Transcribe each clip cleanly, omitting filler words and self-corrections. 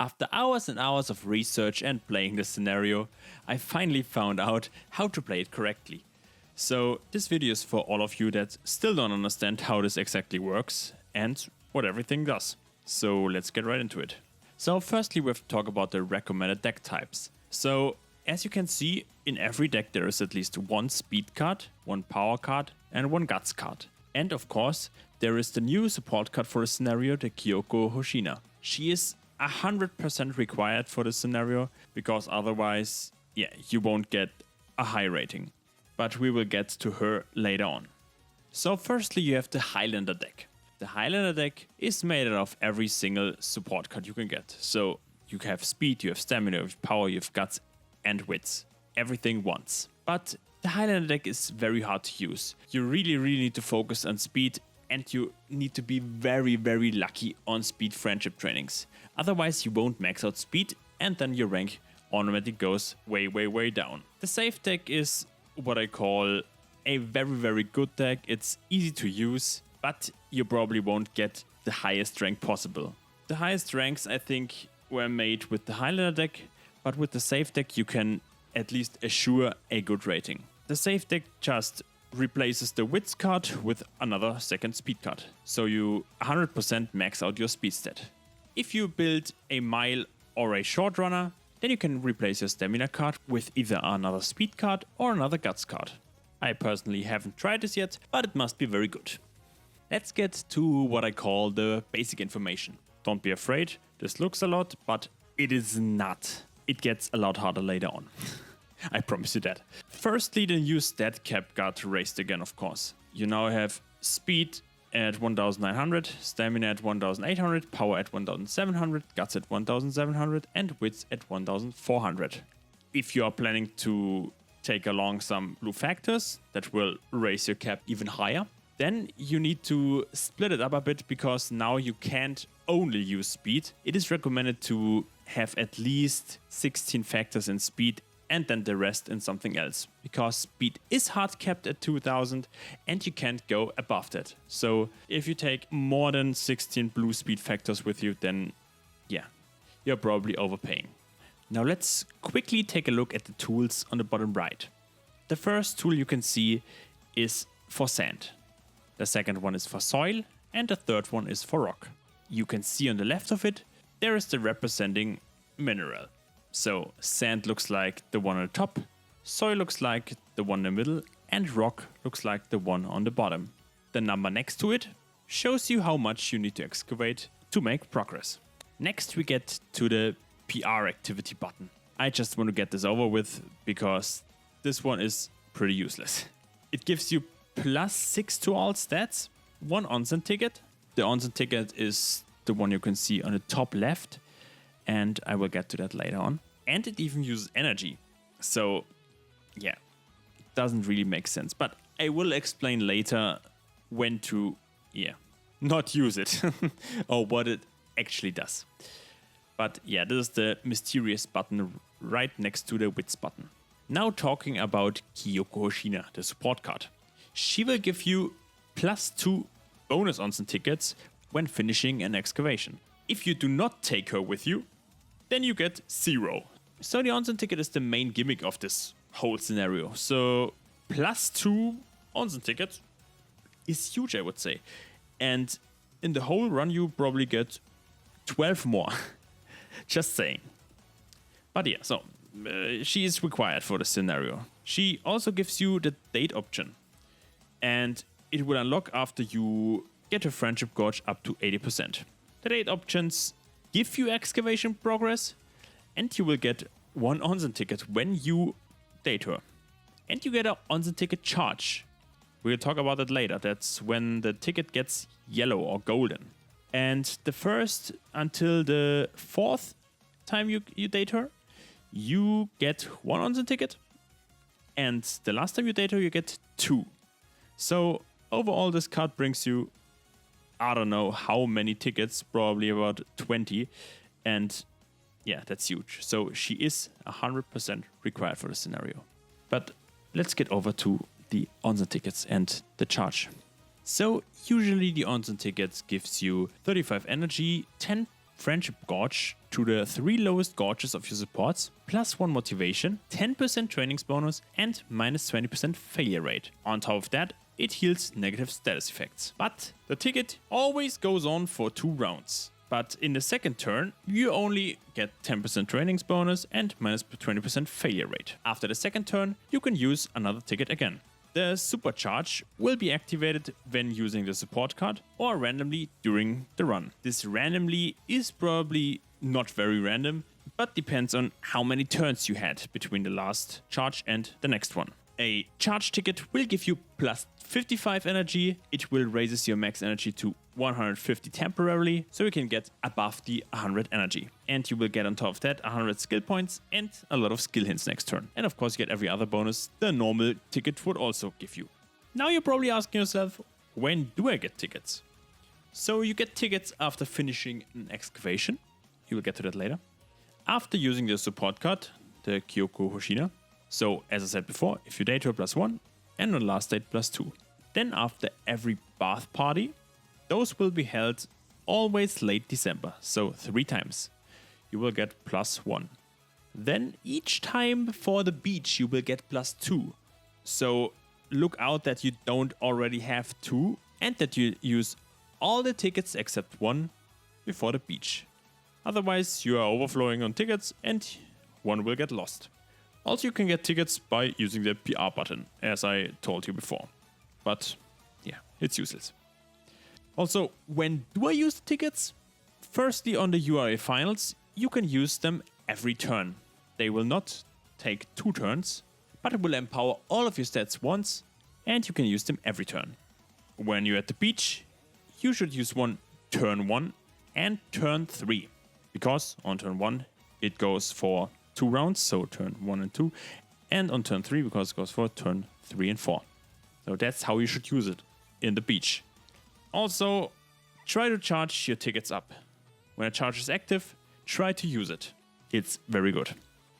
After hours and hours of research and playing the scenario, I finally found out how to play it correctly. So this video is for all of you that still don't understand how this exactly works and what everything does. So let's get right into it. So firstly we have to talk about the recommended deck types. So as you can see, in every deck there is at least one speed card, one power card and one guts card. And of course there is the new support card for the scenario, the Kiyoko Hosha. She is 100% required for the scenario because otherwise, you won't get a high rating. But we will get to her later on. So firstly you have the Highlander deck. The Highlander deck is made out of every single support card you can get. So you have speed, you have stamina, you have power, you have guts and wits. Everything once. But the Highlander deck is very hard to use. You really need to focus on speed and you need to be very lucky on speed friendship trainings. Otherwise you won't max out speed and then your rank automatically goes way down. The safe deck is what I call a very good deck. It's easy to use, but you probably won't get the highest rank possible. The highest ranks I think were made with the Highlander deck, but with the safe deck you can at least assure a good rating. The safe deck just replaces the wits card with another second speed card, so you 100% max out your speed stat. If you build a mile or a short runner, then you can replace your stamina card with either another speed card or another guts card. I personally haven't tried this yet, but it must be very good. Let's get to what I call the basic information. Don't be afraid, this looks a lot, but it is not. It gets a lot harder later on. I promise you that. Firstly, the new stat cap got raised again, of course. You now have speed at 1900, stamina at 1800, power at 1700, guts at 1700 and wits at 1400. If you are planning to take along some blue factors that will raise your cap even higher, then you need to split it up a bit because now you can't only use speed. It is recommended to have at least 16 factors in speed and then the rest in something else, because speed is hard capped at 2000 and you can't go above that. So if you take more than 16 blue speed factors with you, then you're probably overpaying. Now let's quickly take a look at the tools on the bottom right. The first tool you can see is for sand. The second one is for soil and the third one is for rock. You can see on the left of it, there is the representing mineral. So sand looks like the one on the top, soil looks like the one in the middle, and rock looks like the one on the bottom. The number next to it shows you how much you need to excavate to make progress. Next we get to the PR activity button. I just want to get this over with because this one is pretty useless. It gives you +6 to all stats, one onsen ticket. The onsen ticket is the one you can see on the top left, and I will get to that later on. And it even uses energy. So it doesn't really make sense. But I will explain later when to not use it or what it actually does. But this is the mysterious button right next to the wits button. Now talking about Kiyoko Hosha, the support card. She will give you +2 bonus onsen tickets when finishing an excavation. If you do not take her with you, then you get 0. So the onsen ticket is the main gimmick of this whole scenario. So +2 onsen tickets is huge, I would say. And in the whole run you probably get 12 more. Just saying. But she is required for the scenario. She also gives you the date option. And it will unlock after you get a friendship gauge up to 80%. The date options give you excavation progress, and you will get 1 onsen ticket when you date her. And you get an onsen ticket charge. We'll talk about that later. That's when the ticket gets yellow or golden. And the first until the 4th time you date her, you get 1 onsen ticket. And the last time you date her, you get 2. So overall, this card brings you, I don't know how many tickets, probably about 20. And that's huge. So she is 100% required for the scenario. But let's get over to the onsen tickets and the charge. So usually the onsen tickets gives you 35 energy, 10 Friendship Gorge to the 3 lowest gorges of your supports, plus 1 motivation, 10% trainings bonus, and minus 20% failure rate. On top of that, it heals negative status effects. But the ticket always goes on for 2 rounds. But in the second turn, you only get 10% trainings bonus and minus 20% failure rate. After the second turn, you can use another ticket again. The supercharge will be activated when using the support card or randomly during the run. This randomly is probably not very random, but depends on how many turns you had between the last charge and the next one. A charge ticket will give you plus 55 energy. It will raises your max energy to 150 temporarily, so you can get above the 100 energy. And you will get on top of that 100 skill points and a lot of skill hints next turn. And of course you get every other bonus the normal ticket would also give you. Now you're probably asking yourself, when do I get tickets? So you get tickets after finishing an excavation. You will get to that later. After using the support card, the Kiyoko Hosha. So as I said before, if you day tour +1 and on last date +2. Then after every bath party, those will be held always late December, so 3 times. You will get +1. Then each time before the beach you will get +2. So look out that you don't already have 2 and that you use all the tickets except 1 before the beach. Otherwise you are overflowing on tickets and 1 will get lost. Also you can get tickets by using the PR button, as I told you before. But yeah, it's useless. Also, when do I use the tickets? Firstly, on the URA finals, you can use them every turn. They will not take 2 turns, but it will empower all of your stats once, and you can use them every turn. When you're at the beach, you should use one turn 1 and turn 3, because on turn 1 it goes for 2 rounds, so turn 1 and 2, and on turn 3 because it goes for turn 3 and 4. So that's how you should use it in the beach. Also, try to charge your tickets up. When a charge is active, try to use it. It's very good.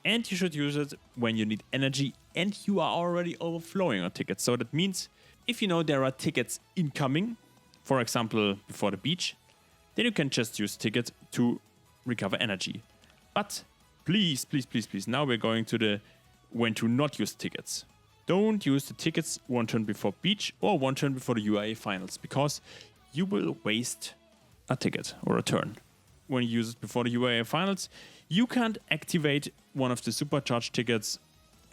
And you should use it when you need energy and you are already overflowing on tickets. So that means if you know there are tickets incoming, for example before the beach, then you can just use tickets to recover energy. But please, now we're going to the when to not use tickets. Don't use the tickets 1 turn before beach or 1 turn before the UAA finals, because you will waste a ticket or a turn. When you use it before the UAA finals, you can't activate one of the supercharged tickets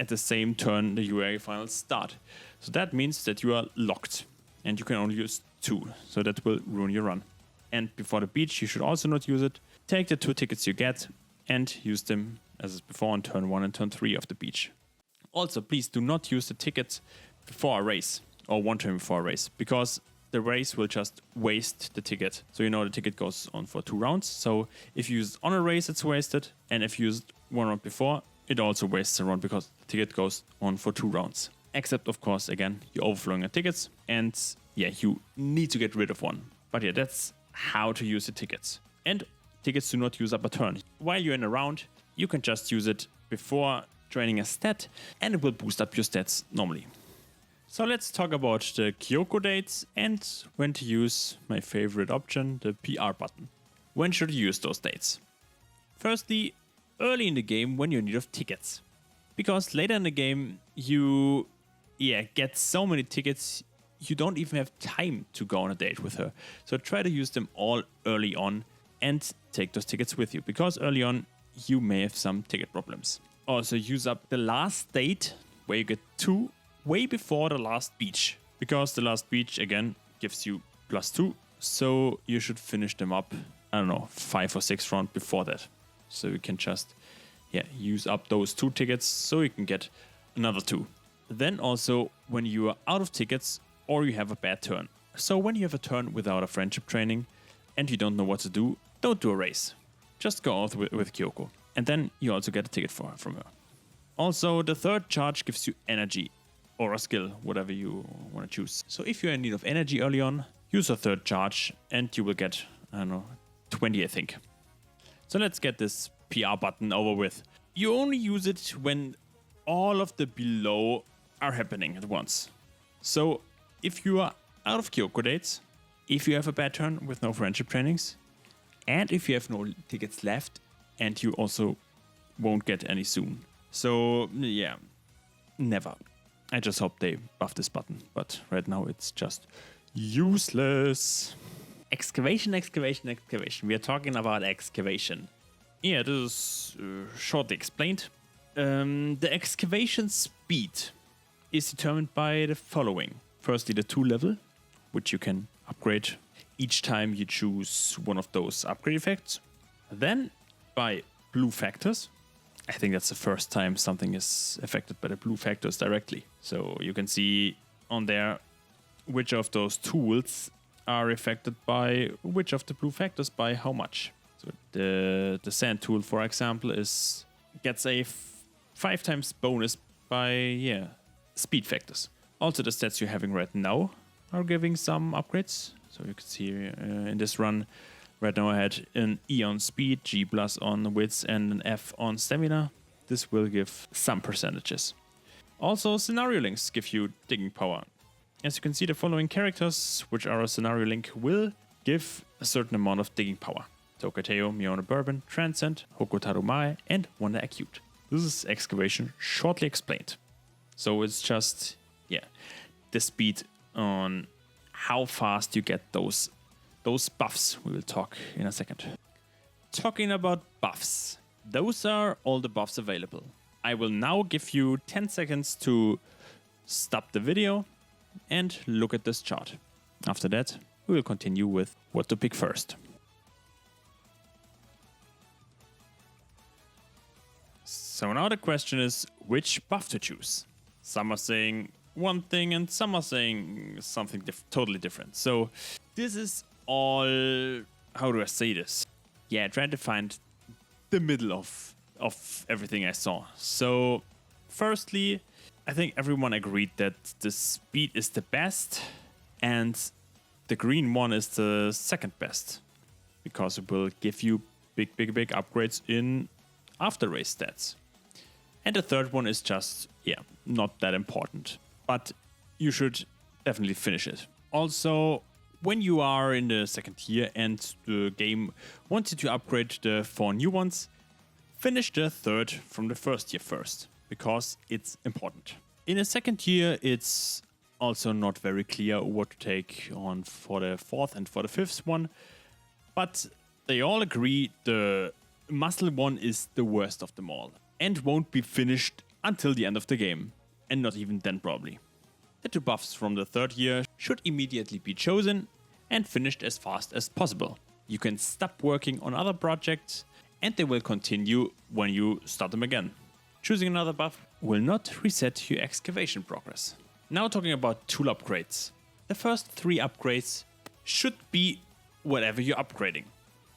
at the same turn the UAA finals start. So that means that you are locked and you can only use 2. So that will ruin your run. And before the beach, you should also not use it. Take the 2 tickets you get and use them as before on turn 1 and turn 3 of the beach. Also, please do not use the tickets before a race or 1 turn before a race, because the race will just waste the ticket. So you know the ticket goes on for 2 rounds. So if you use it on a race, it's wasted. And if you use it 1 round before, it also wastes a round because the ticket goes on for 2 rounds. Except, of course, again, you're overflowing on tickets. And yeah, you need to get rid of 1. But yeah, that's how to use the tickets. And tickets do not use up a turn. While you're in a round, you can just use it before training a stat, and it will boost up your stats normally. So let's talk about the Kiyoko dates and when to use my favorite option, the PR button. When should you use those dates? Firstly, early in the game when you're in need of tickets. Because later in the game you get so many tickets you don't even have time to go on a date with her. So try to use them all early on and take those tickets with you, because early on you may have some ticket problems. Also use up the last date where you get 2 way before the last beach, because the last beach again gives you +2, so you should finish them up, I don't know, 5 or 6 rounds before that. So you can just use up those 2 tickets so you can get another 2. Then also when you are out of tickets or you have a bad turn. So when you have a turn without a friendship training and you don't know what to do, don't do a race. Just go out with Kiyoko. And then you also get a ticket from her. Also, the 3rd charge gives you energy or a skill, whatever you want to choose. So if you're in need of energy early on, use a 3rd charge and you will get, 20 I think. So let's get this PR button over with. You only use it when all of the below are happening at once. So if you are out of Kiyoko dates, if you have a bad turn with no friendship trainings, and if you have no tickets left, and you also won't get any soon. So yeah, never. I just hope they buff this button, but right now it's just useless. Excavation. We are talking about excavation. Yeah, this is shortly explained. The excavation speed is determined by the following. Firstly, the tool level, which you can upgrade each time you choose one of those upgrade effects. Then by blue factors. I think that's the first time something is affected by the blue factors directly. So you can see on there which of those tools are affected by which of the blue factors by how much. So the sand tool, for example, gets a 5 times bonus by speed factors. Also, the stats you're having right now are giving some upgrades. So you can see in this run, right now I had an E on speed, G plus on wits, and an F on stamina. This will give some percentages. Also, scenario links give you digging power. As you can see, the following characters, which are a scenario link, will give a certain amount of digging power. Tokateo, Miona Bourbon, Transcend, Hokotaru Mae, and Wonder Acute. This is Excavation shortly explained. So it's just, the speed on how fast you get those buffs. We will talk in a second. Talking about buffs, those are all the buffs available. I will now give you 10 seconds to stop the video and look at this chart. After that, we will continue with what to pick first. So now the question is which buff to choose. Some are saying one thing and some are saying something totally different. So this is all, how do I say this? Yeah, trying to find the middle of everything I saw. So firstly, I think everyone agreed that the speed is the best and the green one is the second best because it will give you big upgrades in after race stats. And the third one is just, not that important. But you should definitely finish it. Also, when you are in the second tier and the game wants you to upgrade the 4 new ones, finish the third from the first tier first, because it's important. In the second tier, it's also not very clear what to take on for the fourth and for the fifth one, but they all agree the muscle one is the worst of them all and won't be finished until the end of the game, and not even then probably. The 2 buffs from the third year should immediately be chosen and finished as fast as possible. You can stop working on other projects and they will continue when you start them again. Choosing another buff will not reset your excavation progress. Now talking about tool upgrades. The first 3 upgrades should be whatever you're upgrading.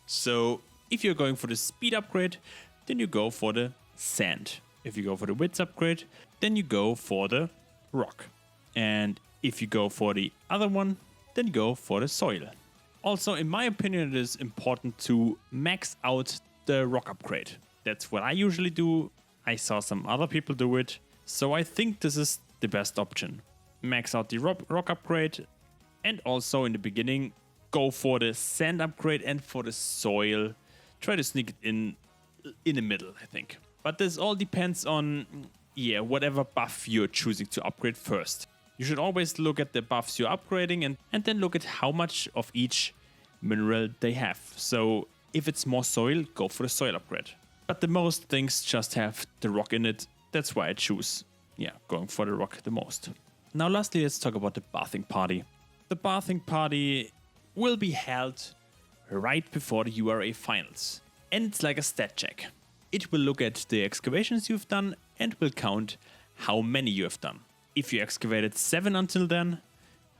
So if you're going for the speed upgrade, then you go for the sand. If you go for the wits upgrade, then you go for the rock. And if you go for the other one, then go for the soil. Also, in my opinion, it is important to max out the rock upgrade. That's what I usually do. I saw some other people do it. So I think this is the best option. Max out the rock upgrade. And also in the beginning, go for the sand upgrade and for the soil. Try to sneak it in the middle, I think. But this all depends on, whatever buff you're choosing to upgrade first. You should always look at the buffs you're upgrading and then look at how much of each mineral they have. So if it's more soil, go for the soil upgrade. But the most things just have the rock in it. That's why I choose, going for the rock the most. Now lastly, let's talk about the bathing party. The bathing party will be held right before the URA finals. And it's like a stat check. It will look at the excavations you've done and will count how many you have done. If you excavated 7 until then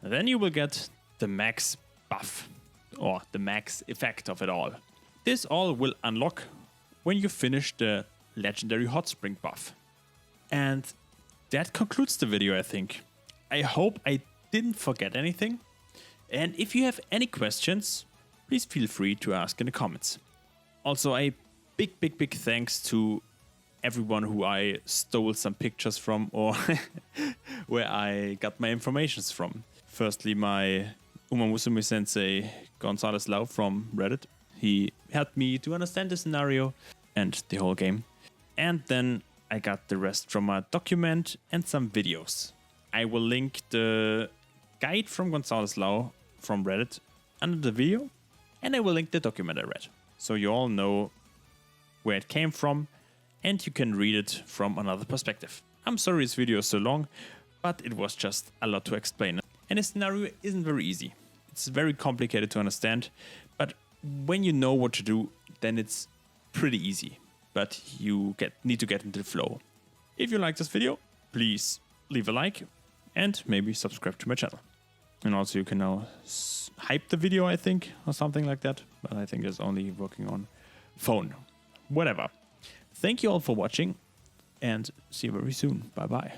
you will get the max buff or the max effect of it all. This all will unlock when you finish the legendary hot spring buff. And that concludes the video, I think. I hope I didn't forget anything. And if you have any questions, please feel free to ask in the comments. Also, a big thanks to everyone who I stole some pictures from or where I got my informations from. Firstly, my Musume sensei Gonzalez Lau from Reddit. He helped me to understand the scenario and the whole game. And then I got the rest from a document and some videos. I will link the guide from Gonzalez Lau from Reddit under the video, and I will link the document I read, so you all know where it came from and you can read it from another perspective. I'm sorry this video is so long, but it was just a lot to explain. And the scenario isn't very easy. It's very complicated to understand, but when you know what to do, then it's pretty easy. But you need to get into the flow. If you like this video, please leave a like and maybe subscribe to my channel. And also you can now hype the video, I think, or something like that. But I think it's only working on phone. Whatever. Thank you all for watching and see you very soon. Bye bye.